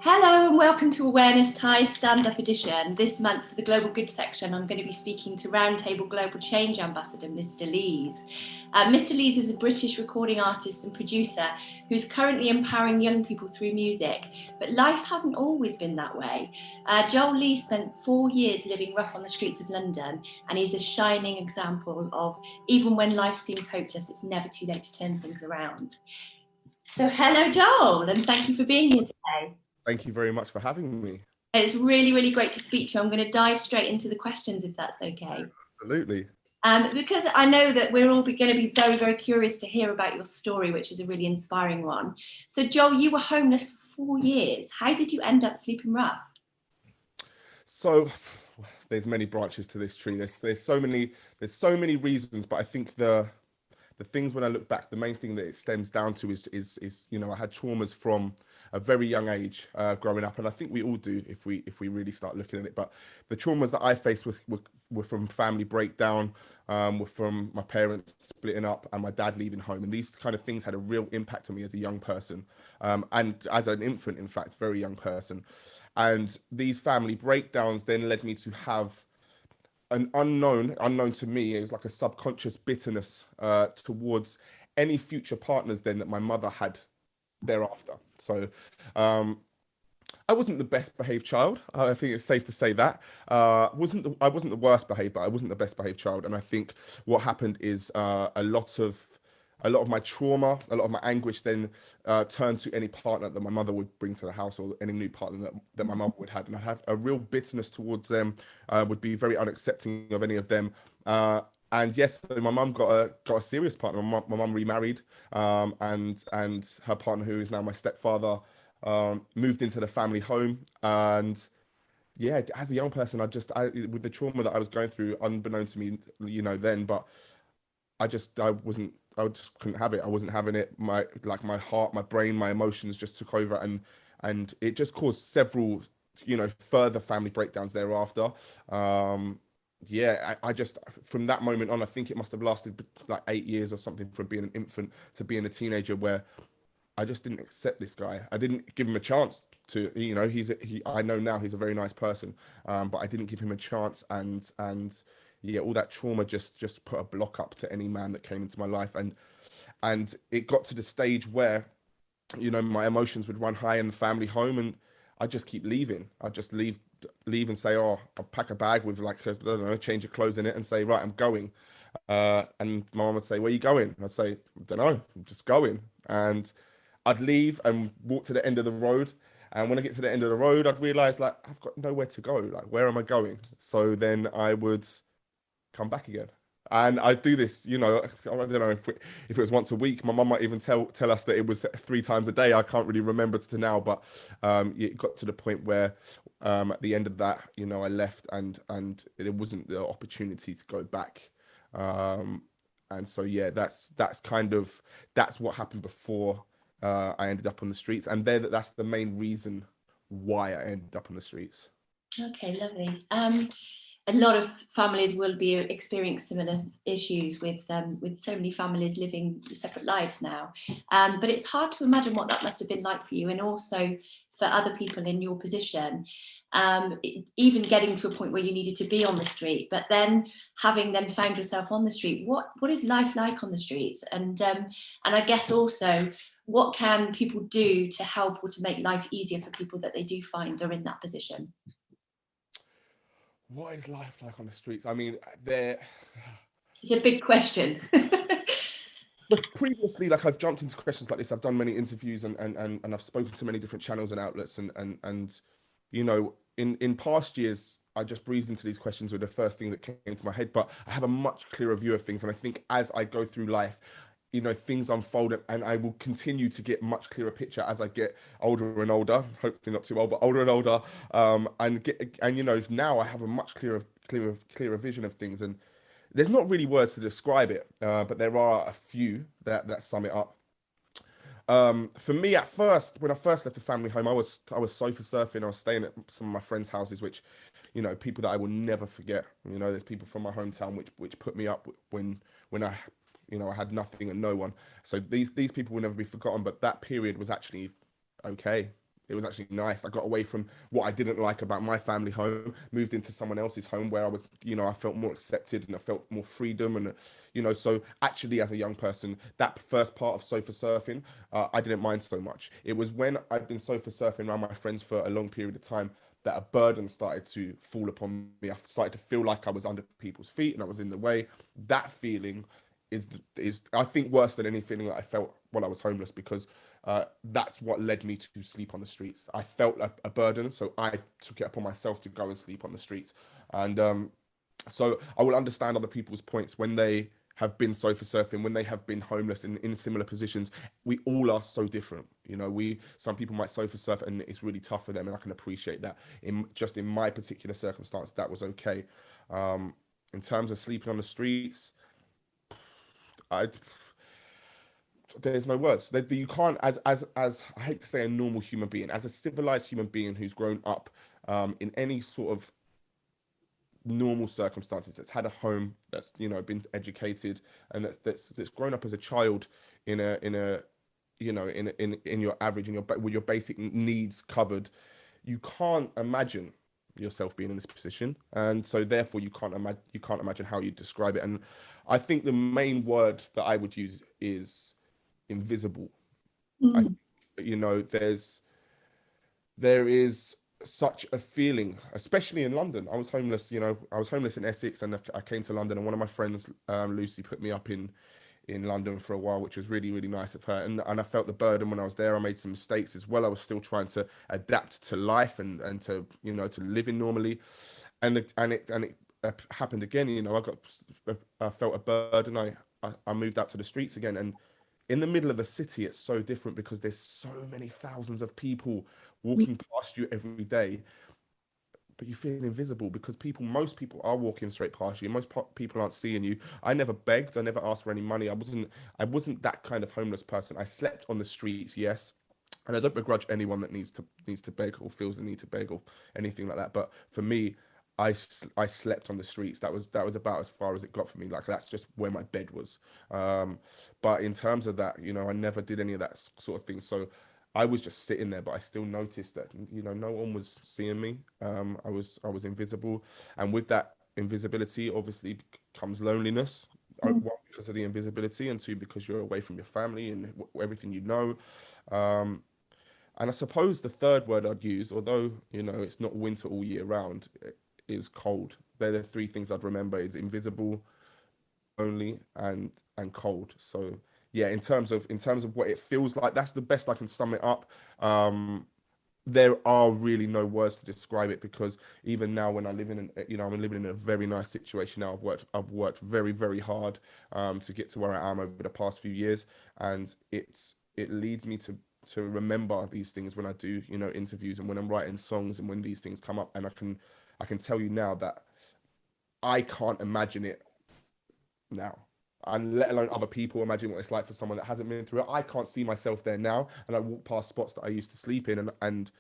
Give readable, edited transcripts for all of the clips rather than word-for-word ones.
Hello and welcome to Awareness Ties Stand-Up Edition. This month for the Global Good section, I'm going to be speaking to Roundtable Global Change Ambassador, Mr. Lees. Mr. Lees is a British recording artist and producer who's currently empowering young people through music, but life hasn't always been that way. Joel Lees spent 4 years living rough on the streets of London, and he's a shining example of even when life seems hopeless, it's never too late to turn things around. So hello, Joel, and thank you for being here today. Thank you very much for having me. It's really, really great to speak to you. I'm going to dive straight into the questions, if that's okay. Absolutely. Because I know that we're all going to be very, very curious to hear about your story, which is a really inspiring one. So, Joel, you were homeless for 4 years. How did you end up sleeping rough? So there's many branches to this tree. There's so many reasons, but I think the things when I look back, the main thing that it stems down to is I had traumas from a very young age growing up, and I think we all do if we really start looking at it. But the traumas that I faced were from family breakdown, were from my parents splitting up and my dad leaving home, and these kind of things had a real impact on me as a young person, and as an infant, in fact, very young person. And these family breakdowns then led me to have an unknown to me. It was like a subconscious bitterness towards any future partners then that my mother had thereafter. So I wasn't the best behaved child. I think it's safe to say that. I wasn't the worst behaved, but I wasn't the best behaved child. And I think what happened is a lot of my trauma, a lot of my anguish then turned to any partner that my mother would bring to the house, or any new partner that my mother would have. And I'd have a real bitterness towards them, would be very unaccepting of any of them. And yes, so my mum got a serious partner. My mum remarried, and her partner, who is now my stepfather, moved into the family home. And yeah, as a young person, with the trauma that I was going through, unbeknown to me, then, but I just couldn't have it. I wasn't having it. My heart, my brain, my emotions just took over, and it just caused several, further family breakdowns thereafter. I just, from that moment on, I think it must have lasted like 8 years or something, from being an infant to being a teenager, where I just didn't accept this guy. I didn't give him a chance to, I know now he's a very nice person, but I didn't give him a chance, and yeah, all that trauma just put a block up to any man that came into my life, and it got to the stage where, my emotions would run high in the family home, and I just keep leaving. I just leave and say, oh, I'll pack a bag with like, I don't know, change of clothes in it, and say, right, I'm going. And my mom would say, where are you going? I'd say, I don't know, I'm just going. And I'd leave and walk to the end of the road. And when I get to the end of the road, I'd realize, like, I've got nowhere to go. Like, where am I going? So then I would come back again. And I do this, I don't know if it was once a week. My mum might even tell us that it was 3 times a day. I can't really remember to now, but it got to the point where at the end of that, I left, and there wasn't the opportunity to go back. And so yeah, that's what happened before I ended up on the streets, and that's the main reason why I ended up on the streets. Okay, lovely. A lot of families will be experiencing similar issues with so many families living separate lives now. But it's hard to imagine what that must have been like for you, and also for other people in your position, even getting to a point where you needed to be on the street, but then having found yourself on the street. What is life like on the streets? And I guess also, what can people do to help or to make life easier for people that they do find are in that position? What is life like on the streets? I mean, It's a big question. But previously, like, I've jumped into questions like this. I've done many interviews, and I've spoken to many different channels and outlets, and in past years, I just breezed into these questions with the first thing that came to my head. But I have a much clearer view of things, and I think as I go through life, things unfold, and I will continue to get much clearer picture as I get older and older. Hopefully not too old, but older and older. And now I have a much clearer vision of things, and there's not really words to describe it, but there are a few that sum it up. For me, at first, when I first left the family home, I was sofa surfing. I was staying at some of my friends' houses, which, people that I will never forget. There's people from my hometown which put me up when I I had nothing and no one. So these people will never be forgotten. But that period was actually okay. It was actually nice. I got away from what I didn't like about my family home, moved into someone else's home where I was, I felt more accepted and I felt more freedom. And, so actually as a young person, that first part of sofa surfing, I didn't mind so much. It was when I'd been sofa surfing around my friends for a long period of time that a burden started to fall upon me. I started to feel like I was under people's feet and I was in the way. That feeling is I think worse than any feeling that I felt while I was homeless, because that's what led me to sleep on the streets. I felt a burden, so I took it upon myself to go and sleep on the streets. And so I will understand other people's points when they have been sofa surfing, when they have been homeless in similar positions. We all are so different. Some people might sofa surf and it's really tough for them, and I can appreciate that. In my particular circumstance, that was okay. In terms of sleeping on the streets, I there's no words. You can't, as I hate to say, a normal human being, as a civilized human being who's grown up in any sort of normal circumstances, that's had a home, that's been educated, and that's grown up as a child in your average, with your basic needs covered. You can't imagine yourself being in this position, and so therefore you can't imagine how you describe it. And I think the main word that I would use is invisible. I think, there is such a feeling, especially in London. I was homeless in Essex, and I came to London, and one of my friends, Lucy, put me up in London for a while, which was really, really nice of her. And I felt the burden when I was there. I made some mistakes as well. I was still trying to adapt to life and to, to living normally. And it happened again. I felt a burden. I moved out to the streets again. And in the middle of the city, it's so different because there's so many thousands of people walking past you every day, but you feel invisible because most people are walking straight past you. People aren't seeing you. I never begged. I never asked for any money. I wasn't that kind of homeless person. I slept on the streets, yes. And I don't begrudge anyone that needs to beg or feels the need to beg or anything like that. But for me, I slept on the streets. That was about as far as it got for me. Like, that's just where my bed was. But in terms of that, I never did any of that sort of thing. So I was just sitting there, but I still noticed that no one was seeing me. I was invisible, and with that invisibility, obviously comes loneliness. One, because of the invisibility, and two, because you're away from your family and everything Um, and I suppose the third word I'd use, although it's not winter all year round, is cold. They're the three things I'd remember: is invisible, lonely, and cold. So yeah, in terms of what it feels like, that's the best I can sum it up. There are really no words to describe it, because even now, when I live I'm living in a very nice situation now. I've worked very, very hard to get to where I am over the past few years, and it leads me to remember these things when I do interviews, and when I'm writing songs, and when these things come up. And I can tell you now that I can't imagine it now, and let alone other people imagine what it's like for someone that hasn't been through it. I can't see myself there now, and I walk past spots that I used to sleep in, and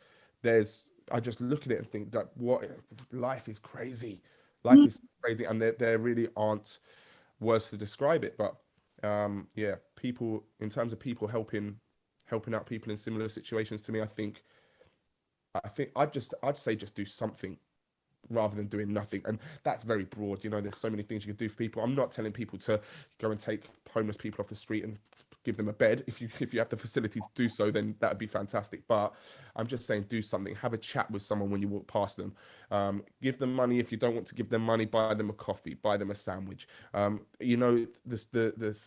I just look at it and think that life is crazy. Life is crazy, and there really aren't words to describe it. But yeah, people, in terms of people helping out people in similar situations to me, I think I'd say just do something rather than doing nothing. And that's very broad. There's so many things you can do for people. I'm not telling people to go and take homeless people off the street and give them a bed. If you have the facility to do so, then that'd be fantastic. But I'm just saying, do something. Have a chat with someone when you walk past them. Give them money. If you don't want to give them money, buy them a coffee, buy them a sandwich. The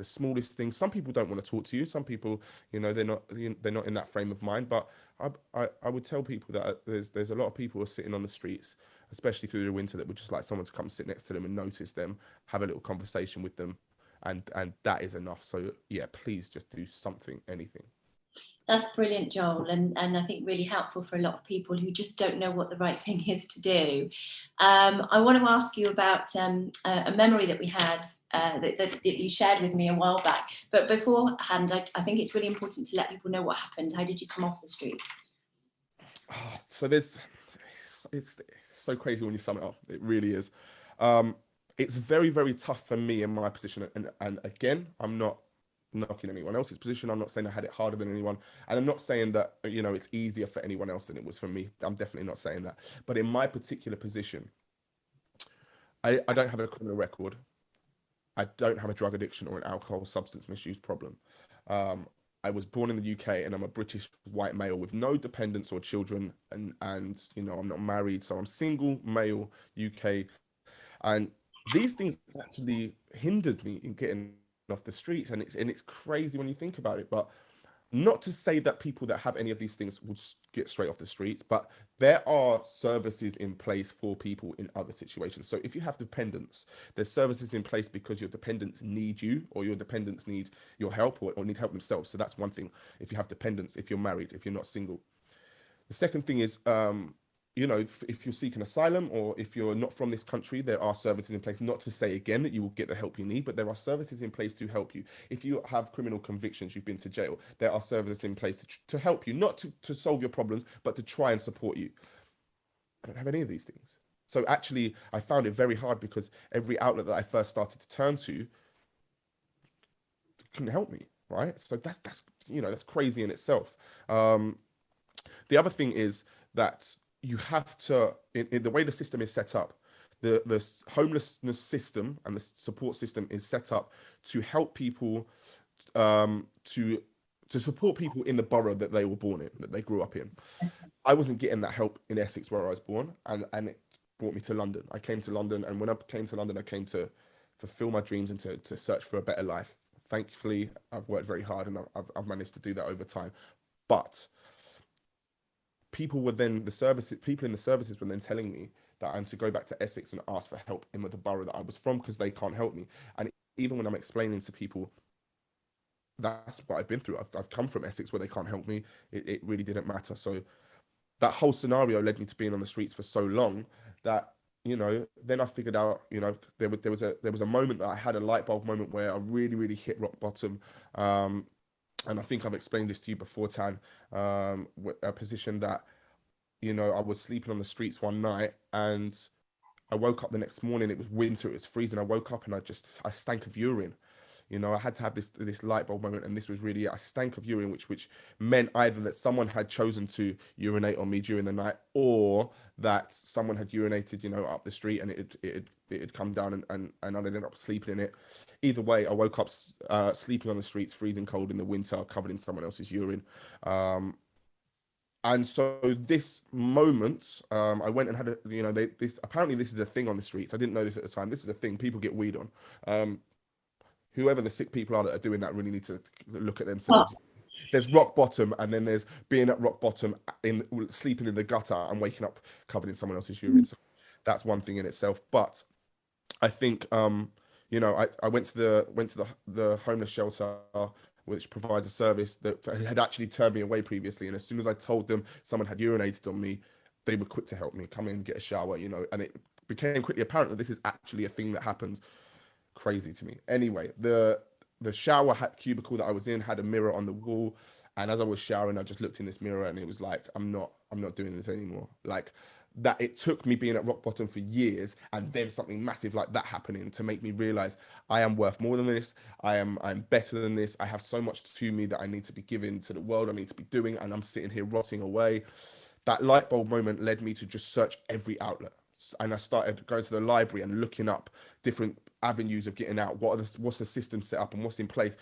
smallest things. Some people don't want to talk to you. Some people, they're not in that frame of mind. But I would tell people that there's a lot of people who are sitting on the streets, especially through the winter, that would just like someone to come sit next to them and notice them, have a little conversation with them, and that is enough. So yeah, please just do something, anything. That's brilliant, Joel, and I think really helpful for a lot of people who just don't know what the right thing is to do. I want to ask you about a memory that we had that you shared with me a while back. But beforehand, I think it's really important to let people know what happened. How did you come off the streets? So it's so crazy when you sum it up. It really is. It's very, very tough for me in my position. And again, I'm not knocking anyone else's position. I'm not saying I had it harder than anyone. And I'm not saying that, you know, it's easier for anyone else than it was for me. I'm definitely not saying that. But in my particular position, I don't have a criminal record. I don't have a drug addiction or an alcohol substance misuse problem. Um, I was born in the UK and I'm a British white male with no dependents or children, and you know, I'm not married, so I'm single male UK, and these things actually hindered me in getting off the streets, and it's crazy when you think about it. But not to say that people that have any of these things would get straight off the streets, but there are services in place for people in other situations. So if you have dependents, there's services in place because your dependents need you, or your dependents need your help, or need help themselves. So that's one thing. If you have dependents, if you're married, if you're not single. The second thing is, you know, if you're seeking asylum or if you're not from this country, there are services in place. Not to say again that you will get the help you need, but there are services in place to help you. If you have criminal convictions, you've been to jail, there are services in place to help you, not to solve your problems, but to try and support you. I don't have any of these things. So actually, I found it very hard because every outlet that I first started to turn to couldn't help me, right? So that's you know, that's crazy in itself. The other thing is that you have to, in the way the system is set up, the homelessness system and the support system is set up to help people, to support people in the borough that they were born in, that they grew up in. I wasn't getting that help in Essex where I was born, and it brought me to London. I came to London, and when I came to London, I came to fulfill my dreams and to search for a better life. Thankfully, I've worked very hard, and I've managed to do that over time. But people were then people in the services were then telling me that I'm to go back to Essex and ask for help in the borough that I was from because they can't help me. And even when I'm explaining to people that's what I've been through, I've come from Essex where they can't help me, it really didn't matter. So that whole scenario led me to being on the streets for so long that, you know, then I figured out, you know, there was a moment that I had a light bulb moment where I really hit rock bottom. And I think I've explained this to you before, Tan, a position that, you know, I was sleeping on the streets one night and I woke up the next morning, it was winter, it was freezing. I woke up and I stank of urine. You know, I had to have this light bulb moment, and this was really it. I stank of urine, which meant either that someone had chosen to urinate on me during the night, or that someone had urinated, you know, up the street, and it had come down, and I ended up sleeping in it. Either way, I woke up sleeping on the streets, freezing cold in the winter, covered in someone else's urine. And so this moment, I went and had a, you know, apparently this is a thing on the streets. I didn't know this at the time. This is a thing. People get weed on. Whoever the sick people are that are doing that really need to look at themselves. There's rock bottom, and then there's being at rock bottom, in sleeping in the gutter and waking up covered in someone else's urine. So that's one thing in itself. But I think, you know, I went to the homeless shelter, which provides a service that had actually turned me away previously. And as soon as I told them someone had urinated on me, they were quick to help me, come in, get a shower, you know, and it became quickly apparent that this is actually a thing that happens. Crazy to me. Anyway, the shower cubicle that I was in had a mirror on the wall, and as I was showering, I just looked in this mirror, and it was like, I'm not doing this anymore. Like that, it took me being at rock bottom for years, and then something massive like that happening to make me realize I am worth more than this. I'm better than this. I have so much to me that I need to be giving to the world. I need to be doing, and I'm sitting here rotting away. That light bulb moment led me to just search every outlet. And I started going to the library and looking up different avenues of getting out. What's the system set up and what's in place?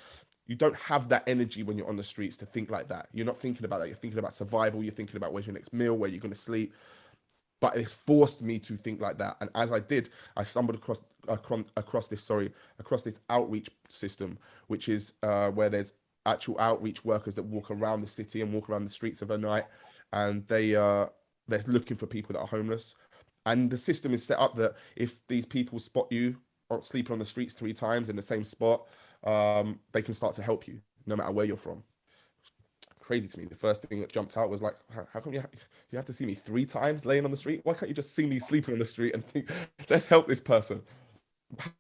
You don't have that energy when you're on the streets to think like that. You're not thinking about that. You're thinking about survival. You're thinking about where's your next meal, where you're going to sleep. But it's forced me to think like that. And as I did, I stumbled across this outreach system, which is where there's actual outreach workers that walk around the city and walk around the streets of a night, and they're looking for people that are homeless. And the system is set up that if these people spot you sleeping on the streets 3 times in the same spot, they can start to help you no matter where you're from. Crazy to me. The first thing that jumped out was like, how come you have to see me 3 times laying on the street? Why can't you just see me sleeping on the street and think, let's help this person?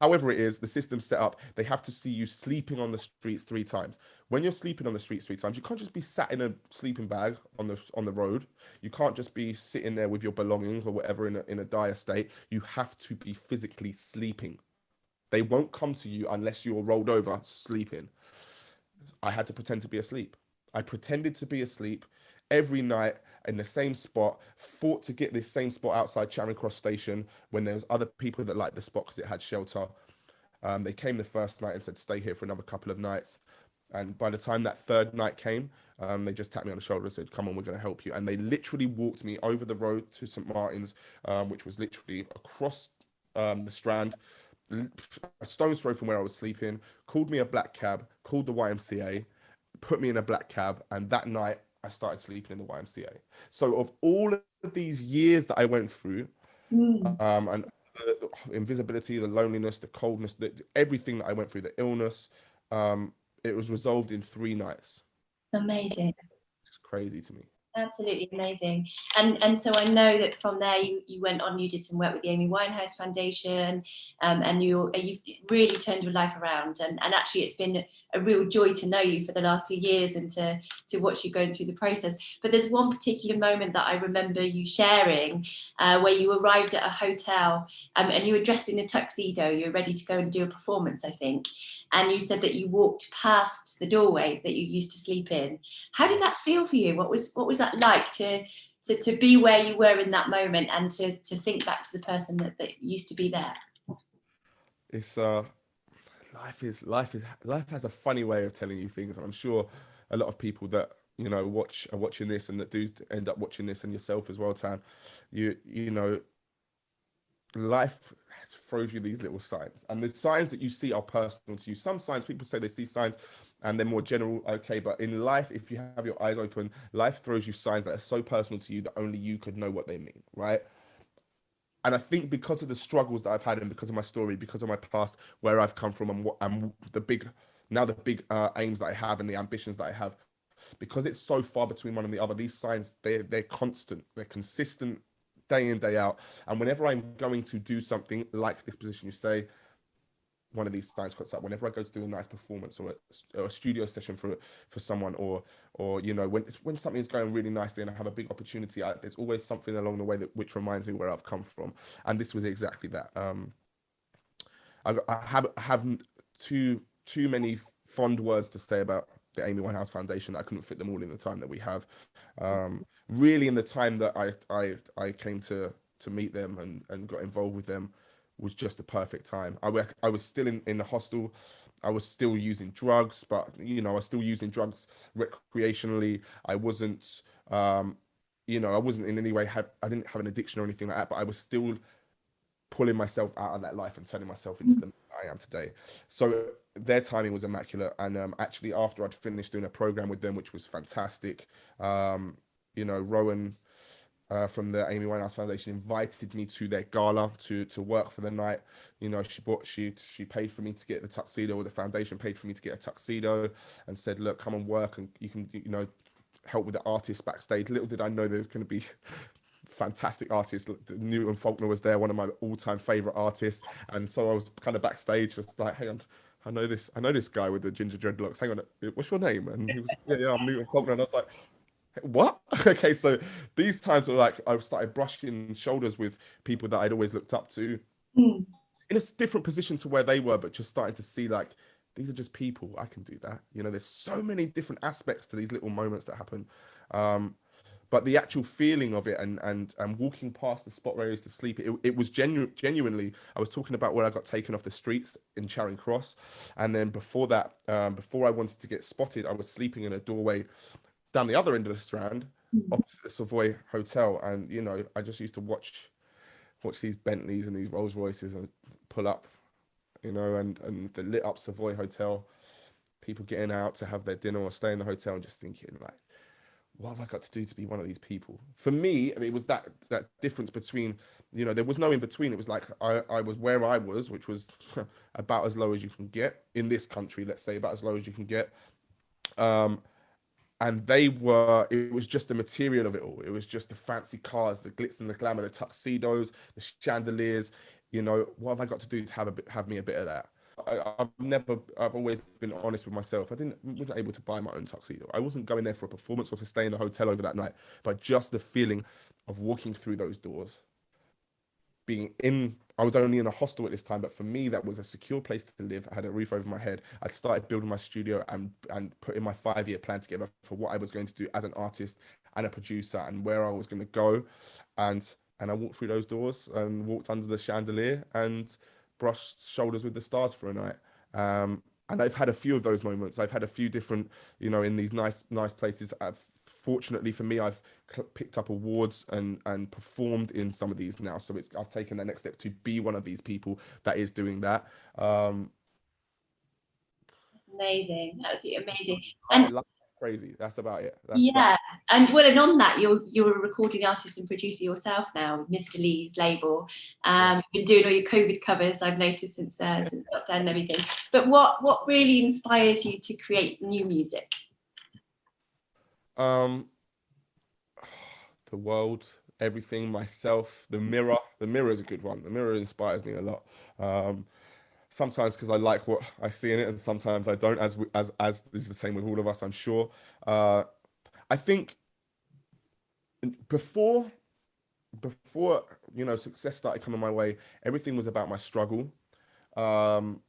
However it is, the system's set up, they have to see you sleeping on the streets 3 times. When you're sleeping on the streets 3 times, you can't just be sat in a sleeping bag on the road. You can't just be sitting there with your belongings or whatever in a dire state. You have to be physically sleeping. They won't come to you unless you're rolled over sleeping. I had to pretend to be asleep. I pretended to be asleep every night in the same spot, fought to get this same spot outside Charing Cross Station when there was other people that liked the spot because it had shelter. They came the first night and said, stay here for another couple of nights. And by the time that third night came, they just tapped me on the shoulder and said, come on, we're going to help you. And they literally walked me over the road to St. Martin's, which was literally across the Strand, a stone's throw from where I was sleeping, called me a black cab, called the YMCA, put me in a black cab. And that night, I started sleeping in the YMCA. So of all of these years that I went through, and the invisibility, the loneliness, the coldness, everything that I went through, the illness, it was resolved in 3 nights. Amazing. It's crazy to me. Absolutely amazing. And so I know that from there you went on, you did some work with the Amy Winehouse Foundation, and you've really turned your life around. And actually it's been a real joy to know you for the last few years and to watch you going through the process. But there's one particular moment that I remember you sharing, where you arrived at a hotel, and you were dressed in a tuxedo. You were ready to go and do a performance, I think. And you said that you walked past the doorway that you used to sleep in. How did that feel for you? What was that like to be where you were in that moment and to think back to the person that used to be there? It's life has a funny way of telling you things, and I'm sure a lot of people that are watching this and that do end up watching this, and yourself as well, Tan, you know, life throws you these little signs, and the signs that you see are personal to you. Some signs, people say they see signs and they're more general, okay, but in life, if you have your eyes open, life throws you signs that are so personal to you that only you could know what they mean, right? And I think because of the struggles that I've had, and because of my story, because of my past, where I've come from, and the big aims that I have and the ambitions that I have, because it's so far between one and the other, these signs, they're constant, they're consistent, day in, day out. And whenever I'm going to do something like this position, you say, one of these signs crops up. Whenever I go to do a nice performance or a studio session for someone, or when something's going really nicely and I have a big opportunity, there's always something along the way which reminds me where I've come from. And this was exactly that. I haven't too many fond words to say about the Amy Winehouse Foundation. I couldn't fit them all in the time that we have. Really, in the time that I came to meet them and got involved with them, was just the perfect time. I was still in the hostel. I was still using drugs, but I was still using drugs recreationally. I wasn't, I wasn't in any way I didn't have an addiction or anything like that, but I was still pulling myself out of that life and turning myself into the man I am today. So their timing was immaculate. And actually, after I'd finished doing a program with them, which was fantastic, Rowan from the Amy Winehouse Foundation invited me to their gala to work for the night. She paid for me to get the tuxedo, or the foundation paid for me to get a tuxedo, and said, look, come and work, and you can help with the artists backstage. Little did I know there was going to be fantastic artists. Newton Faulkner was there, one of my all-time favorite artists, and so I was kind of backstage, just like, hang on, I know this guy with the ginger dreadlocks. Hang on, what's your name? And he was, yeah, I'm Newton Faulkner. And I was like, what? Okay, so these times were like I started brushing shoulders with people that I'd always looked up to, in a different position to where they were, but just starting to see like, these are just people. I can do that. There's so many different aspects to these little moments that happen. But the actual feeling of it, and walking past the spot where I used to sleep, it was genuinely, I was talking about where I got taken off the streets in Charing Cross. And then before that, before I wanted to get spotted, I was sleeping in a doorway down the other end of the Strand, opposite the Savoy Hotel. And, I just used to watch these Bentleys and these Rolls Royces and pull up, and the lit up Savoy Hotel, people getting out to have their dinner or stay in the hotel, and just thinking like, what have I got to do to be one of these people? For me, it was that difference between, there was no in between. It was like I was where I was, which was about as low as you can get in this country, let's say, about as low as you can get. And it was just the material of it all. It was just the fancy cars, the glitz and the glamour, the tuxedos, the chandeliers. What have I got to do to have me a bit of that? I've always been honest with myself. Wasn't able to buy my own tuxedo. I wasn't going there for a performance or to stay in the hotel over that night, but just the feeling of walking through those doors, being in I was only in a hostel at this time, but for me, that was a secure place to live. I had a roof over my head. I'd started building my studio and putting my 5-year plan together for what I was going to do as an artist and a producer and where I was going to go. And I walked through those doors and walked under the chandelier and brushed shoulders with the stars for a night. And I've had a few of those moments. I've had a few different, in these nice places. Fortunately for me, I've picked up awards and performed in some of these now. So I've taken the next step to be one of these people that is doing that. Amazing, absolutely amazing. And Life is crazy. That's about it. yeah, and well, and on that, you're a recording artist and producer yourself now with Mr. Lee's label. You've been doing all your COVID covers, I've noticed since lockdown and everything. But what really inspires you to create new music? The world, everything, myself, the mirror. The mirror is a good one. The mirror inspires me a lot. Sometimes because I like what I see in it, and sometimes I don't. As is the same with all of us, I'm sure. I think before success started coming my way, everything was about my struggle. Um,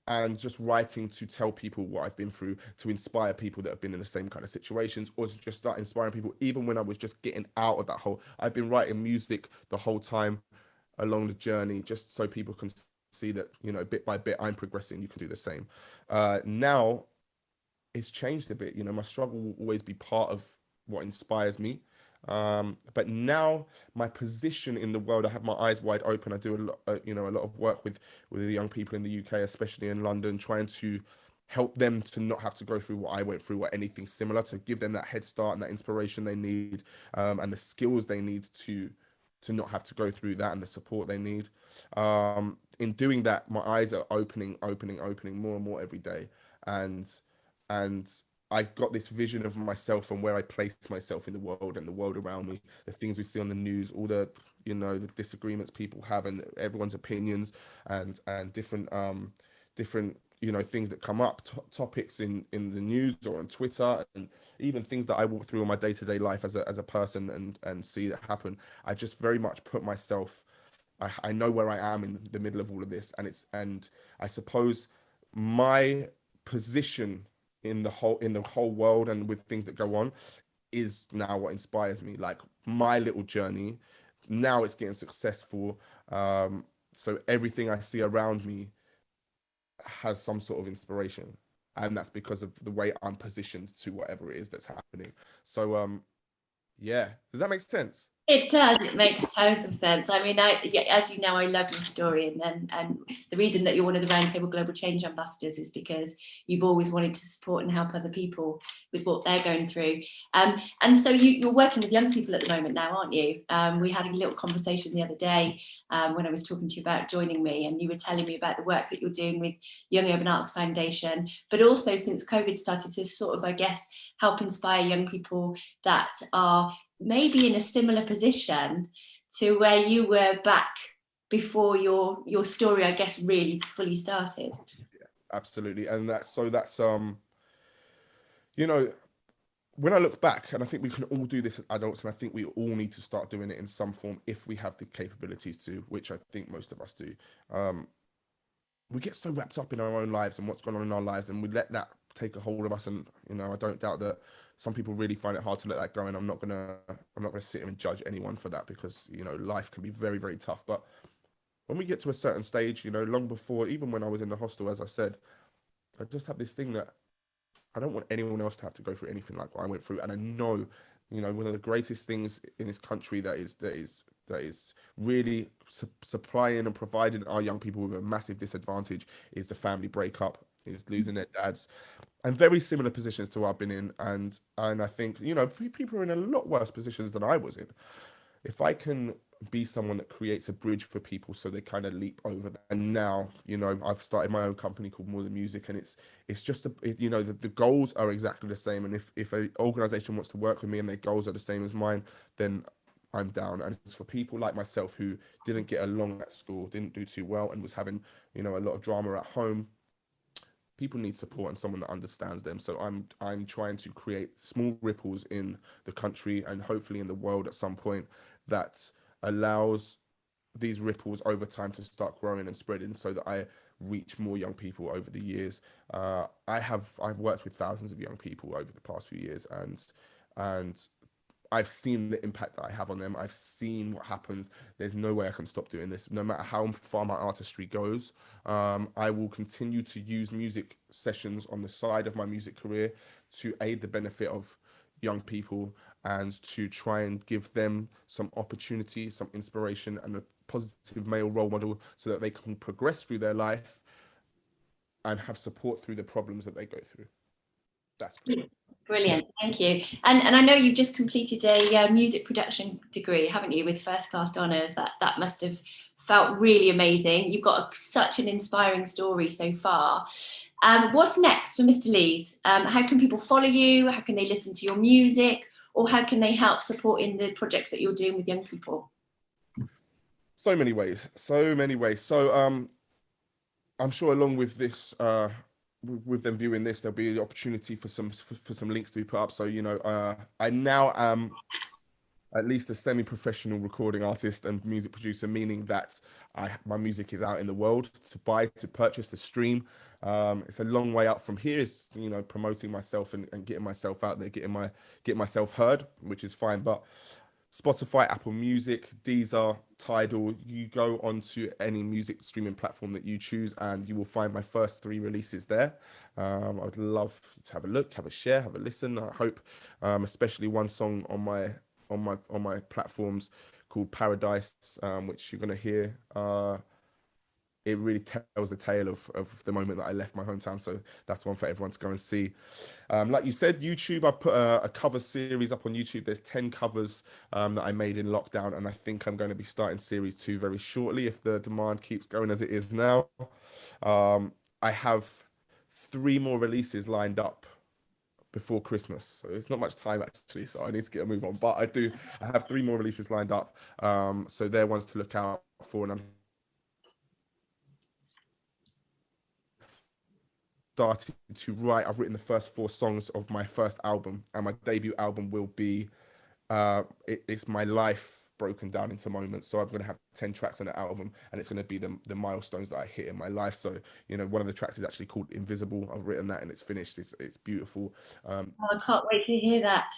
and just writing to tell people what I've been through, to inspire people that have been in the same kind of situations, or to just start inspiring people, even when I was just getting out of that hole. I've been writing music the whole time along the journey, just so people can see that, bit by bit, I'm progressing, you can do the same. Now, it's changed a bit. My struggle will always be part of what inspires me. But now my position in the world, I have my eyes wide open. I do a lot of work with the young people in the UK, especially in London, trying to help them to not have to go through what I went through or anything similar, to give them that head start and that inspiration they need, and the skills they need to not have to go through that, and the support they need. In doing that, my eyes are opening more and more every day, and and I got this vision of myself and where I place myself in the world and the world around me, the things we see on the news, all the the disagreements people have and everyone's opinions, and different things that come up, topics in the news or on Twitter, and even things that I walk through in my day-to-day life as a person and see that happen. I just very much put myself, I know where I am in the middle of all of this, and I suppose my position in the whole world and with things that go on is now what inspires me. Like my little journey now, it's getting successful, so everything I see around me has some sort of inspiration, and that's because of the way I'm positioned to whatever it is that's happening. So yeah, does that make sense? It does. It makes total sense. I mean, as you know, I love your story, and the reason that you're one of the Roundtable Global Change Ambassadors is because you've always wanted to support and help other people with what they're going through. And so you're working with young people at the moment now, aren't you? We had a little conversation the other day when I was talking to you about joining me, and you were telling me about the work that you're doing with Young Urban Arts Foundation, but also since COVID started to sort of, I guess, help inspire young people that are maybe in a similar position to where you were back before your story, I guess, really fully started. Yeah, absolutely. And when I look back, and I think we can all do this as adults, and I think we all need to start doing it in some form if we have the capabilities to, which I think most of us do. We get so wrapped up in our own lives and what's going on in our lives, and we let that take a hold of us. And I don't doubt that some people really find it hard to let that go. And I'm not gonna sit here and judge anyone for that, because life can be very, very tough. But when we get to a certain stage, long before, even when I was in the hostel, as I said, I just have this thing that I don't want anyone else to have to go through anything like what I went through. And I know, one of the greatest things in this country that is really supplying and providing our young people with a massive disadvantage is the family breakup, is losing their dads, and very similar positions to what I've been in. And I think, people are in a lot worse positions than I was in. If I can be someone that creates a bridge for people so they kind of leap over that. And now, I've started my own company called More Than Music, and it's just the goals are exactly the same. And if an organization wants to work with me and their goals are the same as mine, then I'm down. And it's for people like myself who didn't get along at school, didn't do too well, and was having a lot of drama at home. People need support and someone that understands them. So I'm trying to create small ripples in the country and hopefully in the world at some point that allows these ripples over time to start growing and spreading, so that I reach more young people over the years. I've worked with thousands of young people over the past few years, and I've seen the impact that I have on them. I've seen what happens. There's no way I can stop doing this. No matter how far my artistry goes, I will continue to use music sessions on the side of my music career to aid the benefit of young people, and to try and give them some opportunity, some inspiration, and a positive male role model, so that they can progress through their life and have support through the problems that they go through. That's great. Brilliant, thank you. And I know you've just completed a music production degree, haven't you, with first class honours? That must have felt really amazing. You've got such an inspiring story so far. What's next for Mr. Lees? How can people follow you? How can they listen to your music? Or how can they help support in the projects that you're doing with young people? So many ways, so many ways. So I'm sure along with this, with them viewing this, there'll be the opportunity for some links to be put up. So, you know, I now am at least a semi-professional recording artist and music producer, meaning that my music is out in the world to buy, to purchase, to stream. It's a long way up from here. It's, you know, promoting myself and getting myself out there, getting myself heard, which is fine. But Spotify, Apple Music, Deezer, Tidal, you go onto any music streaming platform that you choose, and you will find my first 3 releases there. I would love to have a look, have a share, have a listen. I hope, especially one song on my platforms called Paradise, which you're gonna hear. It really tells the tale of the moment that I left my hometown. So that's one for everyone to go and see. Like you said, YouTube, I've put a cover series up on YouTube. There's 10 covers that I made in lockdown, and I think I'm going to be starting series 2 very shortly if the demand keeps going as it is now. I have 3 more releases lined up before Christmas, so it's not much time actually, so I need to get a move on, but I have 3 more releases lined up, so they're ones to look out for. And I'm started to write. I've written the first 4 songs of my first album, and my debut album will be it's my life broken down into moments. So I'm going to have 10 tracks on the album, and it's going to be the milestones that I hit in my life. So, you know, one of the tracks is actually called Invisible. I've written that and it's finished. It's beautiful. I can't wait to hear that.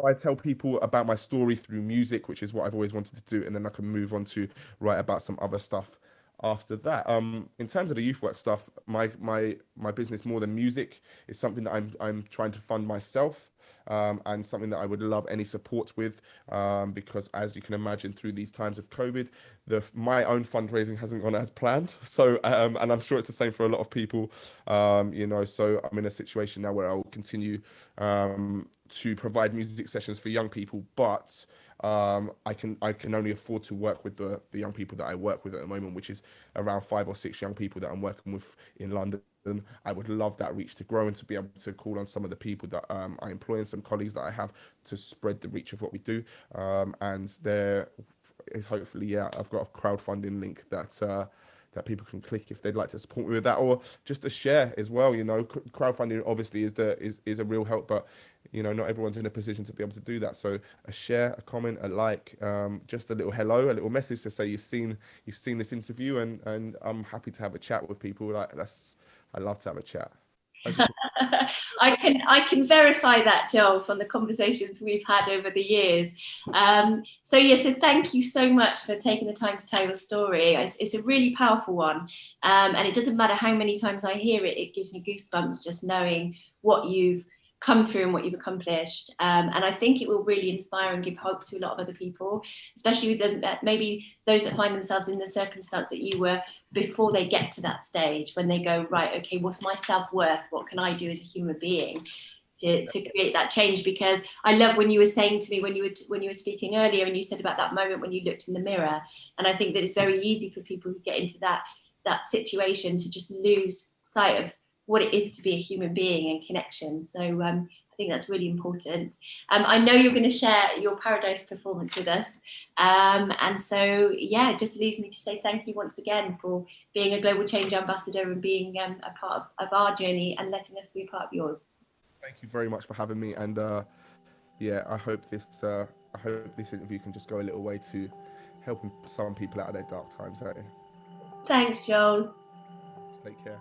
I tell people about my story through music, which is what I've always wanted to do, and then I can move on to write about some other stuff after that. In terms of the youth work stuff, my business More Than Music is something that I'm trying to fund myself, and something that I would love any support with, because as you can imagine, through these times of COVID, my own fundraising hasn't gone as planned. So and I'm sure it's the same for a lot of people, you know. So I'm in a situation now where I will continue to provide music sessions for young people, but I can only afford to work with the young people that I work with at the moment, which is around 5 or 6 young people that I'm working with in London. I would love that reach to grow and to be able to call on some of the people that I employ and some colleagues that I have to spread the reach of what we do. And there is hopefully, yeah, I've got a crowdfunding link that people can click if they'd like to support me with that, or just a share as well. You know, crowdfunding obviously is a real help, but you know, not everyone's in a position to be able to do that. So a share, a comment, a like, just a little hello, a little message to say you've seen this interview, and I'm happy to have a chat with people. Like I love to have a chat. I can verify that, Joel, from the conversations we've had over the years. So thank you so much for taking the time to tell your story. It's a really powerful one, and it doesn't matter how many times I hear it, it gives me goosebumps just knowing what you've come through and what you've accomplished, and I think it will really inspire and give hope to a lot of other people, especially with maybe those that find themselves in the circumstance that you were before they get to that stage, when they go, right, okay, what's my self-worth, what can I do as a human being to create that change? Because I love when you were saying to me when you were speaking earlier, and you said about that moment when you looked in the mirror, and I think that it's very easy for people who get into that situation to just lose sight of what it is to be a human being and connection. So I think that's really important. I know you're going to share your Paradise performance with us. And so, yeah, it just leaves me to say thank you once again for being a Global Change Ambassador and being a part of our journey and letting us be a part of yours. Thank you very much for having me. And yeah, I hope this interview can just go a little way to helping some people out of their dark times, aren't you? Thanks, Joel. Take care.